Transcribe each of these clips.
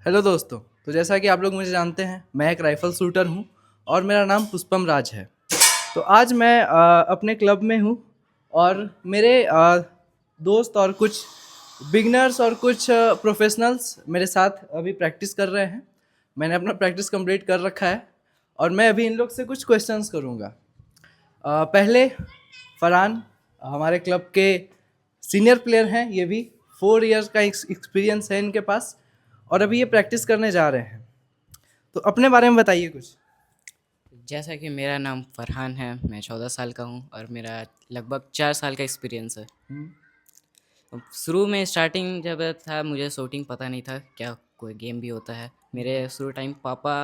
Hello दोस्तों। तो जैसा कि आप लोग मुझे जानते हैं, मैं एक राइफल शूटर हूं और मेरा नाम पुष्पम राज है। तो आज मैं अपने क्लब में हूं और मेरे दोस्त और कुछ बिगनर्स और कुछ प्रोफेशनल्स मेरे साथ अभी प्रैक्टिस कर रहे हैं। मैंने अपना प्रैक्टिस कंप्लीट कर रखा है और मैं अभी इन लोग से कुछ क्वेश्चंस करूंगा। पहले फरहान हमारे क्लब के सीनियर प्लेयर हैं, ये भी 4 इयर्स का एक्सपीरियंस है इनके पास और अभी ये प्रैक्टिस करने जा रहे हैं। तो अपने बारे में बताइए कुछ। जैसा कि मेरा नाम फरहान है, मैं 14 साल का हूँ और मेरा लगभग 4 साल का एक्सपीरियंस है। शुरू में स्टार्टिंग जब था मुझे शूटिंग पता नहीं था क्या कोई गेम भी होता है। मेरे शुरू टाइम पापा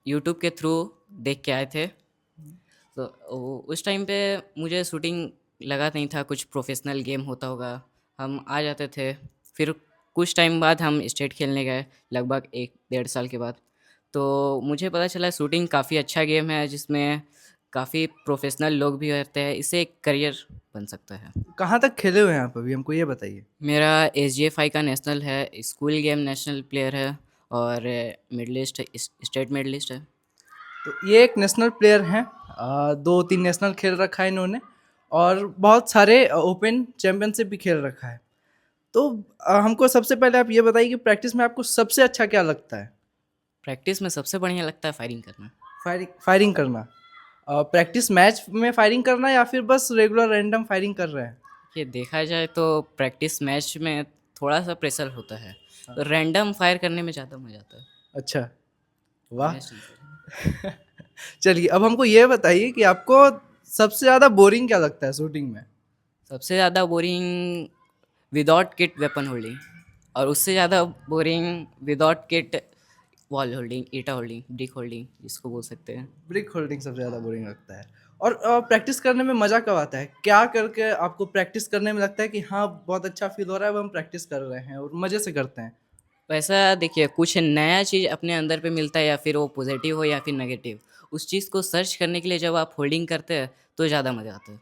यूट्यूब के थ्रू देख के आए थे, तो उस टाइम पे मुझे शूटिंग लगा नहीं था कुछ प्रोफेशनल गेम होता होगा। हम आ जाते थे, फिर कुछ टाइम बाद हम स्टेट खेलने गए, लगभग 1 डेढ़ साल के बाद। तो मुझे पता चला शूटिंग काफ़ी अच्छा गेम है जिसमें काफ़ी प्रोफेशनल लोग भी रहते हैं, इससे एक करियर बन सकता है। कहाँ तक खेले हुए हैं आप अभी, हमको ये बताइए। मेरा SGFI का नेशनल है, स्कूल गेम नेशनल प्लेयर है और मिडलिस्ट स्टेट मिडलिस्ट है। तो ये एक नेशनल प्लेयर हैं, 2-3 नेशनल खेल रखा है इन्होंने और बहुत सारे ओपन चैंपियनशिप भी खेल रखा है। तो हमको सबसे पहले आप ये बताइए कि प्रैक्टिस में आपको सबसे अच्छा क्या लगता है। प्रैक्टिस में सबसे बढ़िया लगता है फायरिंग करना। फायरिंग फायरिंग करना। प्रैक्टिस मैच में फायरिंग करना या फिर बस रेगुलर रैंडम फायरिंग कर रहे हैं। ये देखा जाए तो प्रैक्टिस मैच में थोड़ा सा प्रेशर होता है, हाँ। तो रैंडम फायर करने में ज़्यादा मज़ा आता है। अच्छा, वाह। Best answer. चलिए, अब हमको ये बताइए कि आपको सबसे ज़्यादा बोरिंग क्या लगता है शूटिंग में। सबसे ज़्यादा boring without kit weapon holding, और उससे ज़्यादा boring without kit wall holding, ईटा होल्डिंग, ब्रिक होल्डिंग जिसको बोल सकते हैं। ब्रिक होल्डिंग सबसे ज़्यादा बोरिंग लगता है। और प्रैक्टिस करने में मज़ा कब आता है, क्या करके आपको प्रैक्टिस करने में लगता है कि हाँ बहुत अच्छा फील हो रहा है, अब हम प्रैक्टिस कर रहे हैं और मज़े से करते हैं। वैसा देखिए, कुछ नया चीज़ अपने अंदर पे मिलता है, या फिर वो पॉजिटिव हो या फिर नेगेटिव, उस चीज़ को सर्च करने के लिए जब आप होल्डिंग करते हैं तो ज़्यादा मज़ा आता है।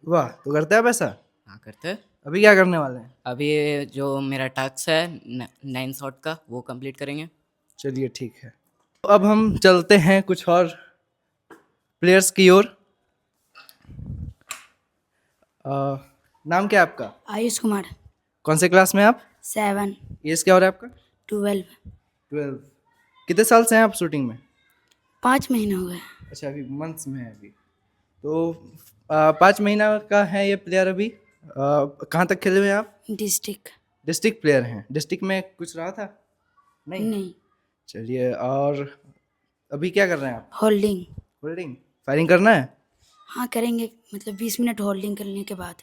वाह, तो करते हैं आप ऐसा। हाँ, करते हैं। अभी क्या करने वाले हैं। अभी जो मेरा टास्क है 9 शॉट का, वो कंप्लीट करेंगे। चलिए ठीक है, तो अब हम चलते हैं कुछ और प्लेयर्स की ओर। अ, नाम क्या है आपका। आयुष कुमार। कौन से क्लास में आप। 7। एज क्या हो रहा है आपका। 12। 12। कितने साल से हैं आप शूटिंग में। 5 महीने हो गए। अच्छा, अभी मंथ्स में है अभी। तो 5 महीना का है ये प्लेयर अभी। कहाँ तक खेले हुए हैं आप। डिस्ट्रिक्ट। डिस्ट्रिक्ट प्लेयर हैं। डिस्ट्रिक्ट में कुछ रहा था। नहीं। नहीं। चलिए, और अभी क्या कर रहे हैं आप। होल्डिंग। होल्डिंग। फायरिंग करना है। हाँ करेंगे, मतलब 20 मिनट होल्डिंग करने के बाद।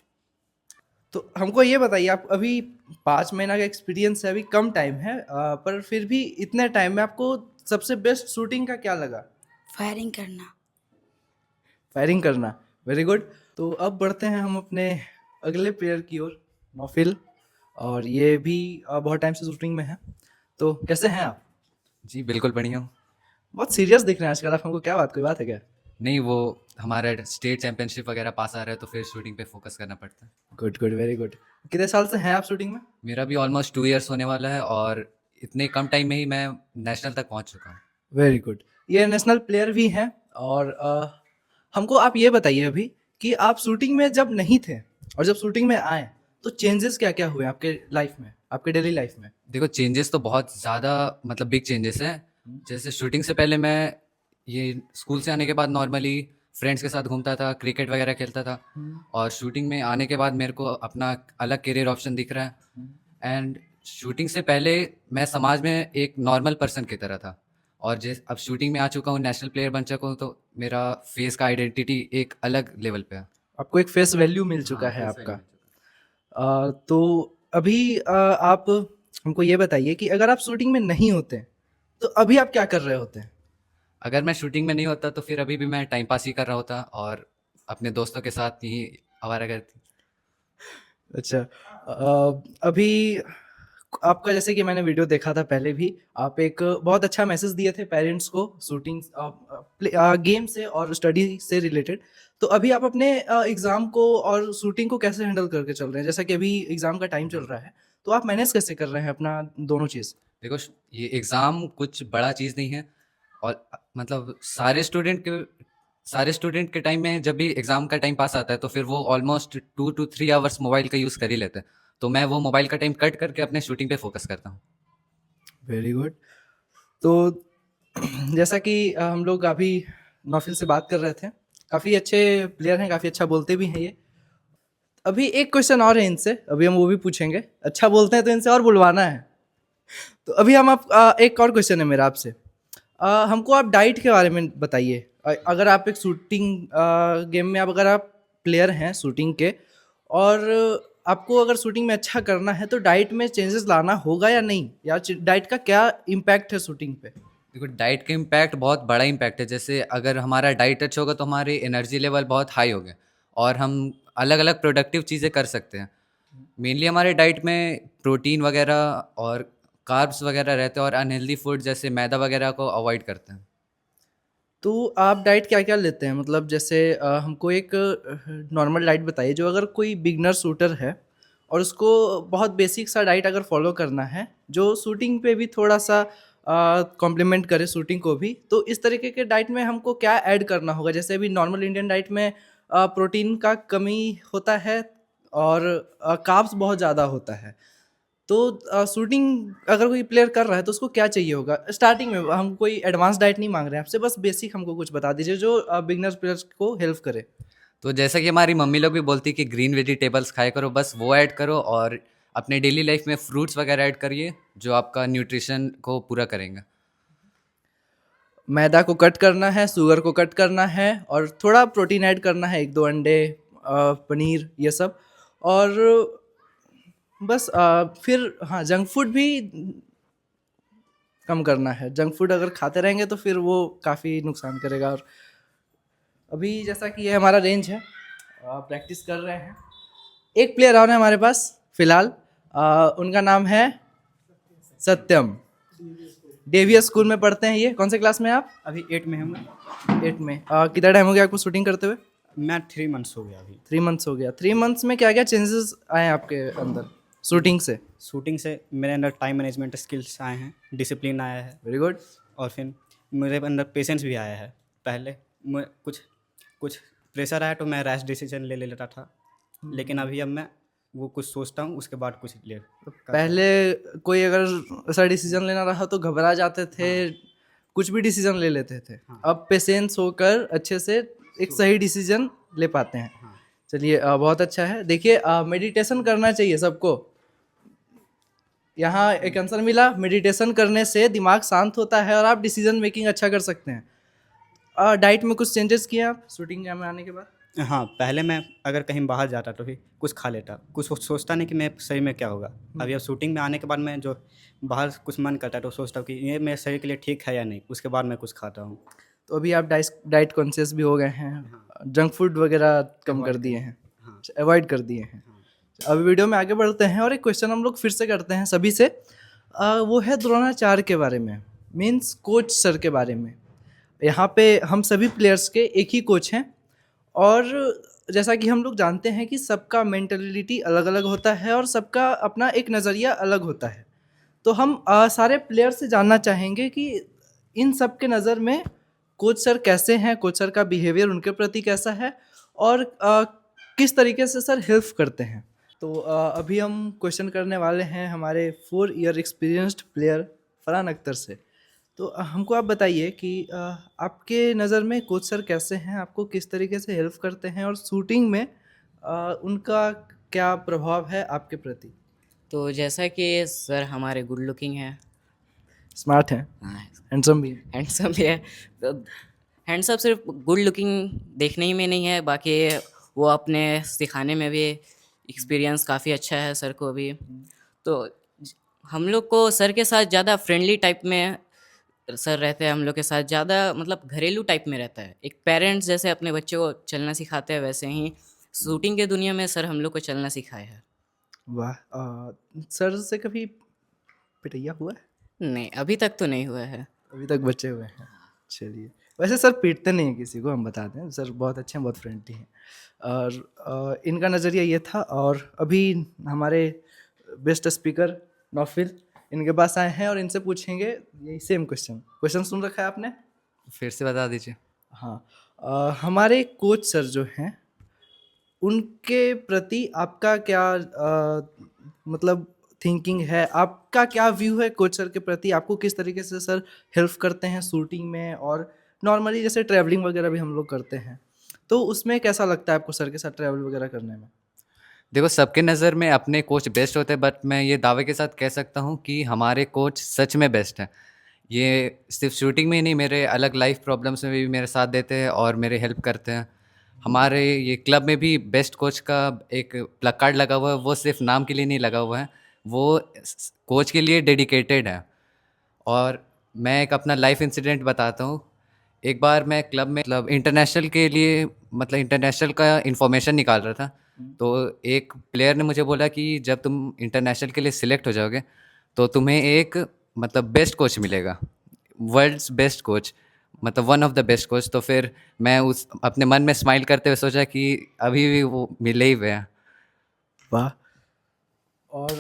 तो हमको ये बताइए, आप अभी 5 महीना का एक्सपीरियंस है, अभी कम टाइम है, पर फिर भी इतने टाइम में आपको सबसे बेस्ट शूटिंग का क्या लगा। फायरिंग करना। फायरिंग करना। Very good. तो अब बढ़ते हैं हम अपने अगले प्लेयर की ओर, नौफिल। और ये भी बहुत टाइम से शूटिंग में है। तो कैसे हैं आप। जी बिल्कुल बढ़िया हूँ। बहुत सीरियस दिख रहे हैं आजकल आप हमको, क्या बात, कोई बात है क्या। नहीं, वो हमारा स्टेट चैंपियनशिप वगैरह पास आ रहा है तो फिर शूटिंग पे फोकस करना पड़ता है। Good good, very good. कितने साल से हैं आप शूटिंग में। मेरा भी ऑलमोस्ट 2 इयर्स होने वाला है और इतने कम टाइम में ही मैं नेशनल तक पहुँच चुका हूँ। Very good. ये नेशनल प्लेयर भी हैं। और हमको आप ये बताइए अभी कि आप शूटिंग में जब नहीं थे और जब शूटिंग में आए तो चेंजेस क्या क्या हुए आपके लाइफ में, आपके डेली लाइफ में। देखो, चेंजेस तो बहुत ज़्यादा, मतलब बिग चेंजेस हैं। जैसे शूटिंग से पहले मैं ये स्कूल से आने के बाद नॉर्मली फ्रेंड्स के साथ घूमता था, क्रिकेट वगैरह खेलता था। और शूटिंग में आने के बाद मेरे को अपना अलग करियर ऑप्शन दिख रहा है। एंड शूटिंग से पहले मैं समाज में एक नॉर्मल पर्सन की तरह था, और जिस अब शूटिंग में आ चुका हूँ, नेशनल प्लेयर बन चुका हूँ, तो मेरा फेस का आइडेंटिटी एक अलग लेवल पे है। आपको एक फेस वैल्यू मिल चुका हाँ, है फेस वैल्यू आपका। मिल चुका तो अभी आप हमको ये बताइए कि अगर आप शूटिंग में नहीं होते तो अभी आप क्या कर रहे होते हैं। है। अगर मैं शूटिंग में नहीं होता तो फिर अभी भी मैं टाइम पास ही कर रहा होता और अपने दोस्तों के साथ ही आवारागर्दी। अच्छा, अभी आपका जैसे कि मैंने वीडियो देखा था पहले भी, आप एक बहुत अच्छा मैसेज दिए थे पेरेंट्स को शूटिंग गेम से और स्टडी से रिलेटेड। तो अभी आप अपने एग्ज़ाम को और शूटिंग को कैसे हैंडल करके चल रहे हैं, जैसा कि अभी एग्ज़ाम का टाइम चल रहा है, तो आप मैनेज कैसे कर रहे हैं अपना दोनों चीज़। देखो ये एग्ज़ाम कुछ बड़ा चीज़ नहीं है। और मतलब सारे स्टूडेंट के टाइम में जब भी एग्ज़ाम का टाइम पास आता है तो फिर वो ऑलमोस्ट 2 to 3 आवर्स मोबाइल का यूज़ कर ही लेते हैं। तो मैं वो मोबाइल का टाइम कट करके अपने शूटिंग पे फोकस करता हूँ। Very good. तो जैसा कि हम लोग अभी नौफिल से बात कर रहे थे, काफ़ी अच्छे प्लेयर हैं, काफ़ी अच्छा बोलते भी हैं ये। अभी एक क्वेश्चन और है इनसे, अभी हम वो भी पूछेंगे। अच्छा बोलते हैं तो इनसे और बुलवाना है। तो अभी हम एक और क्वेश्चन है मेरा आपसे। हमको आप डाइट के बारे में बताइए। अगर आप एक शूटिंग गेम में अगर आप प्लेयर हैं शूटिंग के, और आपको अगर शूटिंग में अच्छा करना है तो डाइट में चेंजेस लाना होगा या नहीं, या डाइट का क्या इम्पैक्ट है शूटिंग पे? देखो डाइट का इम्पैक्ट बहुत बड़ा इम्पैक्ट है। जैसे अगर हमारा डाइट अच्छा होगा तो हमारी एनर्जी लेवल बहुत हाई होगा और हम अलग अलग प्रोडक्टिव चीज़ें कर सकते हैं। मेनली हमारे डाइट में प्रोटीन वगैरह और कार्ब्स वगैरह रहते हैं और अनहेल्दी फूड जैसे मैदा वगैरह को अवॉइड करते हैं। तो आप डाइट क्या क्या लेते हैं? मतलब जैसे हमको एक नॉर्मल डाइट बताइए, जो अगर कोई बिगनर शूटर है और उसको बहुत बेसिक सा डाइट अगर फॉलो करना है, जो शूटिंग पे भी थोड़ा सा कॉम्प्लीमेंट करे शूटिंग को भी, तो इस तरीके के डाइट में हमको क्या ऐड करना होगा? जैसे अभी नॉर्मल इंडियन डाइट में प्रोटीन का कमी होता है और कार्ब्स बहुत ज़्यादा होता है। तो शूटिंग अगर कोई प्लेयर कर रहा है तो उसको क्या चाहिए होगा? स्टार्टिंग में हम कोई एडवांस डाइट नहीं माँग रहे हैं आपसे, बस बेसिक हमको कुछ बता दीजिए जो बिगिनर्स प्लेयर्स को हेल्प करे। तो जैसा कि हमारी मम्मी लोग भी बोलती है कि ग्रीन वेजिटेबल्स खाया करो, बस वो ऐड करो और अपने डेली लाइफ में फ्रूट्स वगैरह ऐड करिए जो आपका न्यूट्रिशन को पूरा करेंगे। मैदा को कट करना है, शुगर को कट करना है और थोड़ा प्रोटीन ऐड करना है, 1-2 अंडे, पनीर, ये सब। और बस फिर हाँ, जंक फूड भी कम करना है। जंक फूड अगर खाते रहेंगे तो फिर वो काफ़ी नुकसान करेगा। और अभी जैसा कि ये हमारा रेंज है, प्रैक्टिस कर रहे हैं। एक प्लेयर और है हमारे पास फिलहाल, उनका नाम है सत्यम। डेवियस स्कूल में पढ़ते हैं ये। कौन से क्लास में हैं आप? अभी 8 में हूँ। 8 में। कितना टाइम हो गया आपको शूटिंग करते हुए? मैं 3 मंथ्स हो गया अभी। 3 मंथ्स हो गया। 3 मंथ्स में क्या क्या चेंजेस आए आपके अंदर शूटिंग से? शूटिंग से मेरे अंदर टाइम मैनेजमेंट स्किल्स आए हैं, डिसिप्लिन आया है वेरी गुड। और फिर मेरे अंदर पेशेंस भी आया है। पहले मैं कुछ प्रेशर आया तो मैं रैश डिसीजन ले लेता था, लेकिन अभी अब मैं वो कुछ सोचता हूँ उसके बाद कुछ ले पहले कोई अगर ऐसा डिसीजन लेना रहा तो घबरा जाते थे, कुछ भी डिसीजन ले लेते थे। अब पेशेंस होकर अच्छे से एक सही डिसीजन ले पाते हैं। चलिए, बहुत अच्छा है। देखिए, मेडिटेशन करना चाहिए सबको। यहाँ एक आंसर मिला, मेडिटेशन करने से दिमाग शांत होता है और आप डिसीजन मेकिंग अच्छा कर सकते हैं। डाइट में कुछ चेंजेस किए आप शूटिंग में आने के बाद? हाँ, पहले मैं अगर कहीं बाहर जाता तो भी कुछ खा लेता, कुछ सोचता नहीं कि मैं शरीर में क्या होगा। अभी अब शूटिंग में आने के बाद मैं जो बाहर कुछ मन करता है तो सोचता हूँ कि ये मेरे शरीर के लिए ठीक है या नहीं, उसके बाद मैं कुछ खाता हूँ। तो अभी आप डाइट कॉन्शियस भी हो गए हैं, जंक फूड वगैरह कम कर दिए हैं, अवॉइड कर दिए हैं। अभी वीडियो में आगे बढ़ते हैं और एक क्वेश्चन हम लोग फिर से करते हैं सभी से। वो है द्रोणाचार्य के बारे में, मीन्स कोच सर के बारे में। यहाँ पे हम सभी प्लेयर्स के एक ही कोच हैं और जैसा कि हम लोग जानते हैं कि सबका मेंटलिटी अलग अलग होता है और सबका अपना एक नज़रिया अलग होता है। तो हम सारे प्लेयर से जानना चाहेंगे कि इन सब के नज़र में कोच सर कैसे हैं, कोच सर का बिहेवियर उनके प्रति कैसा है और किस तरीके से सर हेल्प करते हैं। तो अभी हम क्वेश्चन करने वाले हैं हमारे 4 year experienced player Farhan Akhtar से। तो हमको आप बताइए कि आपके नज़र में कोच सर कैसे हैं, आपको किस तरीके से हेल्प करते हैं और शूटिंग में उनका क्या प्रभाव है आपके प्रति? तो जैसा कि सर हमारे गुड लुकिंग है, स्मार्ट हैं, हैंडसम भी हैं। हैंडसम भी है। तो हैंडसम सिर्फ गुड लुकिंग देखने ही में नहीं है, बाकी वो अपने सिखाने में भी एक्सपीरियंस काफ़ी अच्छा है सर को भी। तो हम लोग को सर के साथ ज़्यादा फ्रेंडली टाइप में सर रहते हैं, हम लोग के साथ ज़्यादा मतलब घरेलू टाइप में रहता है। एक पेरेंट्स जैसे अपने बच्चे को चलना सिखाते हैं, वैसे ही शूटिंग के दुनिया में सर हम लोग को चलना सिखाया है। वाह। सर से कभी पिटैया हुआ है? नहीं, अभी तक तो नहीं हुआ है। अभी तक बचे हुए हैं। चलिए, वैसे सर पीटते नहीं हैं किसी को, हम बता दें। सर बहुत अच्छे हैं, बहुत फ्रेंडली हैं और इनका नज़रिया ये था। और अभी हमारे बेस्ट स्पीकर नौफिल, इनके पास आए हैं और इनसे पूछेंगे यही सेम क्वेश्चन सुन रखा है आपने? फिर से बता दीजिए। हाँ। हमारे कोच सर जो हैं उनके प्रति आपका क्या मतलब थिंकिंग है, आपका क्या व्यू है कोच सर के प्रति? आपको किस तरीके से सर हेल्प करते हैं शूटिंग में, और नॉर्मली जैसे ट्रैवलिंग वगैरह भी हम लोग करते हैं, तो उसमें कैसा लगता है आपको सर के साथ ट्रैवल वगैरह करने में? देखो, सबके नज़र में अपने कोच बेस्ट होते हैं, बट मैं ये दावे के साथ कह सकता हूँ कि हमारे कोच सच में बेस्ट हैं। ये सिर्फ शूटिंग में ही नहीं, मेरे अलग लाइफ प्रॉब्लम्स में भी मेरे साथ देते हैं और मेरे हेल्प करते हैं। हमारे ये क्लब में भी बेस्ट कोच का एक प्लग कार्ड लगा हुआ है, वो सिर्फ नाम के लिए नहीं लगा हुआ है, वो कोच के लिए डेडिकेटेड है। और मैं एक अपना लाइफ इंसिडेंट बताता हूँ। एक बार मैं क्लब में मतलब इंटरनेशनल के लिए मतलब इंटरनेशनल का इन्फॉर्मेशन निकाल रहा था, तो एक प्लेयर ने मुझे बोला कि जब तुम इंटरनेशनल के लिए सिलेक्ट हो जाओगे तो तुम्हें एक मतलब बेस्ट कोच मिलेगा, वर्ल्ड्स बेस्ट कोच, मतलब one of the best coach. तो फिर मैं उस अपने मन में स्माइल करते हुए सोचा कि अभी भी वो मिले ही हुए हैं। वाह। और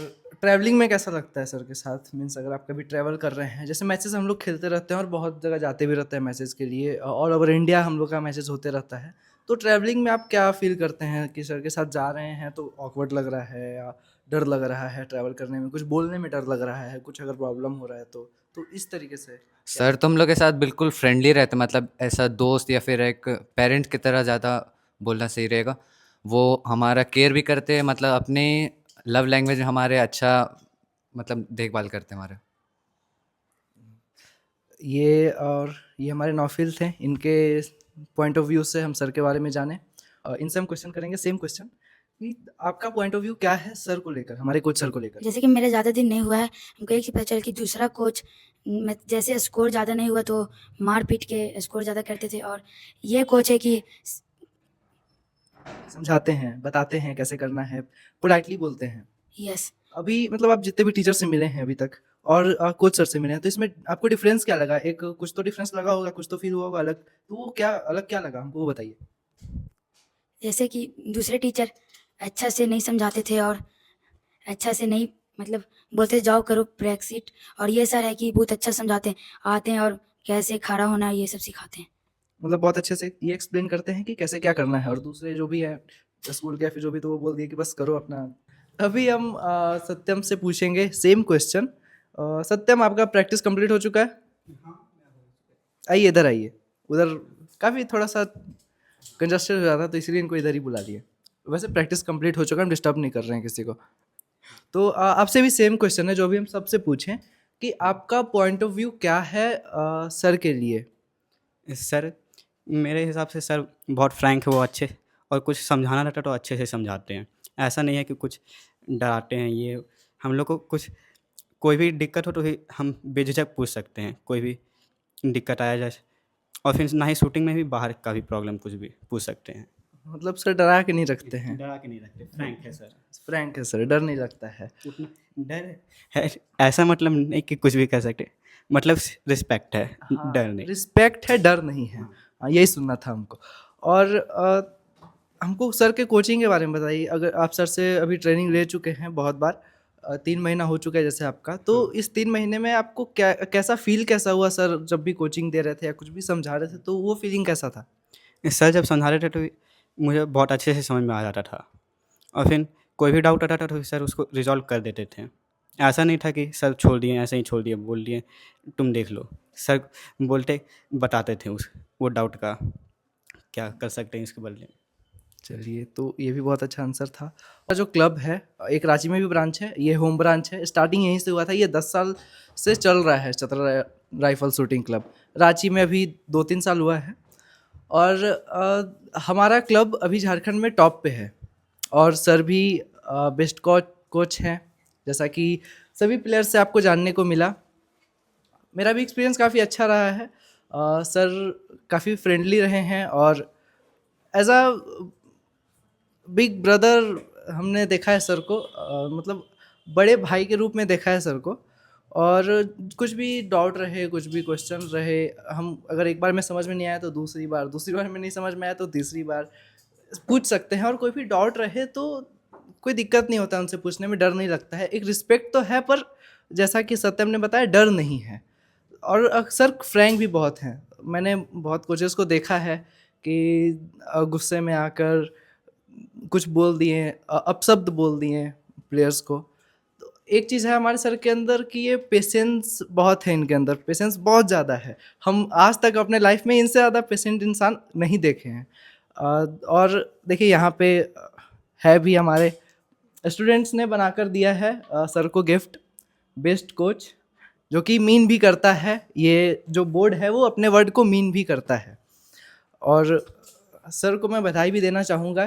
ट्रैवलिंग में कैसा लगता है सर के साथ? मीन्स अगर आप कभी ट्रैवल कर रहे हैं, जैसे मैचेस हम लोग खेलते रहते हैं और बहुत जगह जाते भी रहते हैं मैचेस के लिए, ऑल ओवर इंडिया हम लोग का मैचेस होते रहता है, तो ट्रैवलिंग में आप क्या फील करते हैं कि सर के साथ जा रहे हैं तो ऑकवर्ड लग रहा है या डर लग रहा है ट्रैवल करने में, कुछ बोलने में डर लग रहा है, कुछ अगर प्रॉब्लम हो रहा है तो इस तरीके से? सर तुम लोग के साथ बिल्कुल फ्रेंडली रहते, मतलब ऐसा दोस्त या फिर एक पेरेंट की तरह ज़्यादा बोलना सही रहेगा। वो हमारा केयर भी करते हैं, मतलब अपने लव लैंग्वेज में हमारे अच्छा मतलब देखभाल करते हैं हमारे। ये हमारे नौफिल थे, इनके पॉइंट ऑफ व्यू से हम सर के बारे में जाने। इनसे हम क्वेश्चन करेंगे सेम क्वेश्चन कि आपका पॉइंट ऑफ व्यू क्या है सर को लेकर, हमारे कोच सर को लेकर? जैसे कि मेरा ज़्यादा दिन नहीं हुआ है, हमको एक ही पता चल कि दूसरा कोच जैसे स्कोर ज़्यादा नहीं हुआ तो मार पीट के स्कोर ज़्यादा करते थे, और ये कोच है कि समझाते हैं, बताते हैं कैसे करना है, पोलाइटली बोलते हैं। यस। अभी मतलब आप जितने भी टीचर से मिले हैं अभी तक और कोच सर से मिले हैं, तो इसमें आपको डिफरेंस क्या लगा? एक कुछ तो डिफरेंस लगा होगा, कुछ तो फील हुआ होगा अलग, तो वो क्या अलग क्या लगा हमको वो बताइए। जैसे कि दूसरे टीचर अच्छा से नहीं समझाते थे और अच्छा से नहीं मतलब बोलते जाओ करो प्रैक्टिस, और ये सर है कि बहुत अच्छा समझाते हैं, आते हैं और कैसे खड़ा होना है ये सब सिखाते हैं। मतलब बहुत अच्छे से ये एक्सप्लेन करते हैं कि कैसे क्या करना है, और दूसरे जो भी है स्कूल के या फिर जो भी, तो वो बोल दिए कि बस करो अपना। अभी हम सत्यम से पूछेंगे सेम क्वेश्चन। सत्यम, आपका प्रैक्टिस कंप्लीट हो चुका है? आइए इधर आइए, उधर काफ़ी थोड़ा सा कंजस्टेड हो जाता है तो इसलिए इनको इधर ही बुला लिए। वैसे प्रैक्टिस कंप्लीट हो चुका है, हम डिस्टर्ब नहीं कर रहे हैं किसी को। तो आपसे भी सेम क्वेश्चन है जो भी हम सबसे पूछें कि आपका पॉइंट ऑफ व्यू क्या है सर के लिए? सर मेरे हिसाब से सर बहुत फ्रैंक है, वो अच्छे, और कुछ समझाना रहता तो अच्छे से समझाते हैं। ऐसा नहीं है कि कुछ डराते हैं। ये हम लोग को कुछ कोई भी दिक्कत हो तो ही हम बेझिझक पूछ सकते हैं, कोई भी दिक्कत आया जाए। और फिर ना ही शूटिंग में भी बाहर का भी प्रॉब्लम कुछ भी पूछ सकते हैं। मतलब सर डरा के नहीं रखते हैं? डरा के नहीं रखते, फ्रैंक है सर। फ्रैंक है सर, डर नहीं लगता है। उतना डर है ऐसा मतलब नहीं कि कुछ भी कह सकते, मतलब रिस्पेक्ट है, डर नहीं। रिस्पेक्ट है, डर नहीं है। हाँ, यही सुनना था हमको। और हमको सर के कोचिंग के बारे में बताइए। अगर आप सर से अभी ट्रेनिंग ले चुके हैं बहुत बार, 3 महीना हो चुका है जैसे आपका, तो इस 3 महीने में आपको क्या कैसा फील कैसा हुआ सर जब भी कोचिंग दे रहे थे या कुछ भी समझा रहे थे, तो वो फीलिंग कैसा था? सर जब समझा रहे थे तो मुझे बहुत अच्छे से समझ में आ जाता था, और फिर कोई भी डाउट आता था तो सर उसको रिजॉल्व कर देते थे। ऐसा नहीं था कि सर छोड़ दिए, ऐसे ही छोड़ दिए, बोल दिए तुम देख लो। सर बोलते बताते थे उस वो डाउट का क्या कर सकते हैं इसके बदले। चलिए, तो ये भी बहुत अच्छा आंसर था। और जो क्लब है, एक रांची में भी ब्रांच है, ये होम ब्रांच है, स्टार्टिंग यहीं से हुआ था। ये 10 साल से चल रहा है Chatra rifle shooting club. Ranchi में अभी 2-3 साल हुआ है। और हमारा क्लब अभी झारखंड में टॉप पे है, और सर भी बेस्ट कोच हैं, जैसा कि सभी प्लेयर से आपको जानने को मिला। मेरा भी एक्सपीरियंस काफ़ी अच्छा रहा है। सर काफ़ी फ्रेंडली रहे हैं, और एज अ बिग ब्रदर हमने देखा है सर को, मतलब बड़े भाई के रूप में देखा है सर को। और कुछ भी डाउट रहे, कुछ भी क्वेश्चन रहे, हम अगर एक बार में समझ में नहीं आया तो दूसरी बार में नहीं समझ में आया तो तीसरी बार पूछ सकते हैं। और कोई भी डाउट रहे तो कोई दिक्कत नहीं होता, उनसे पूछने में डर नहीं लगता है। एक रिस्पेक्ट तो है, पर जैसा कि सत्यम ने बताया, डर नहीं है और अक्सर फ्रैंक भी बहुत हैं। मैंने बहुत कोचेस को देखा है कि गुस्से में आकर कुछ बोल दिए, अपशब्द बोल दिए प्लेयर्स को। तो एक चीज़ है हमारे सर के अंदर कि ये पेशेंस बहुत है, इनके अंदर पेशेंस बहुत ज़्यादा है। हम आज तक अपने लाइफ में इनसे ज़्यादा पेशेंट इंसान नहीं देखे हैं। और देखिए यहाँ पे है भी, हमारे स्टूडेंट्स ने बनाकर दिया है सर को गिफ्ट, बेस्ट कोच, जो कि मीन भी करता है। ये जो बोर्ड है वो अपने वर्ड को मीन भी करता है। और सर को मैं बधाई भी देना चाहूँगा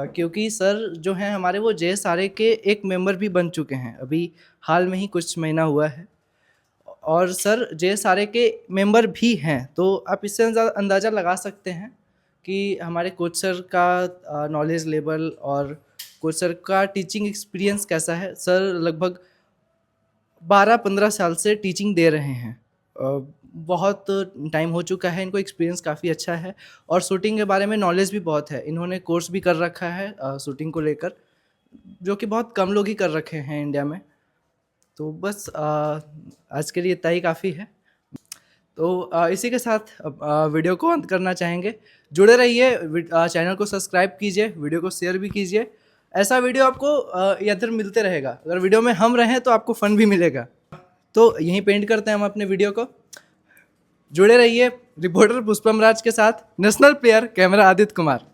क्योंकि सर जो हैं हमारे, वो JSRA के एक मेंबर भी बन चुके हैं, अभी हाल में ही कुछ महीना हुआ है। और सर JSRA के मेंबर भी हैं, तो आप इससे अंदाज़ा लगा सकते हैं कि हमारे कोच सर का नॉलेज लेवल और कोच सर का टीचिंग एक्सपीरियंस कैसा है। सर लगभग 12-15 साल से टीचिंग दे रहे हैं, बहुत टाइम हो चुका है, इनको एक्सपीरियंस काफ़ी अच्छा है और शूटिंग के बारे में नॉलेज भी बहुत है। इन्होंने कोर्स भी कर रखा है शूटिंग को लेकर, जो कि बहुत कम लोग ही कर रखे हैं इंडिया में। तो बस आज के लिए इतना ही काफ़ी है। तो इसी के साथ वीडियो को अंत करना चाहेंगे। जुड़े रहिए, चैनल को सब्सक्राइब कीजिए, वीडियो को शेयर भी कीजिए। ऐसा वीडियो आपको इधर मिलते रहेगा। अगर वीडियो में हम रहें तो आपको फ़न भी मिलेगा। तो यहीं पेंट करते हैं हम अपने वीडियो को। जुड़े रहिए रिपोर्टर पुष्पम राज के साथ, national player camera Aditya Kumar.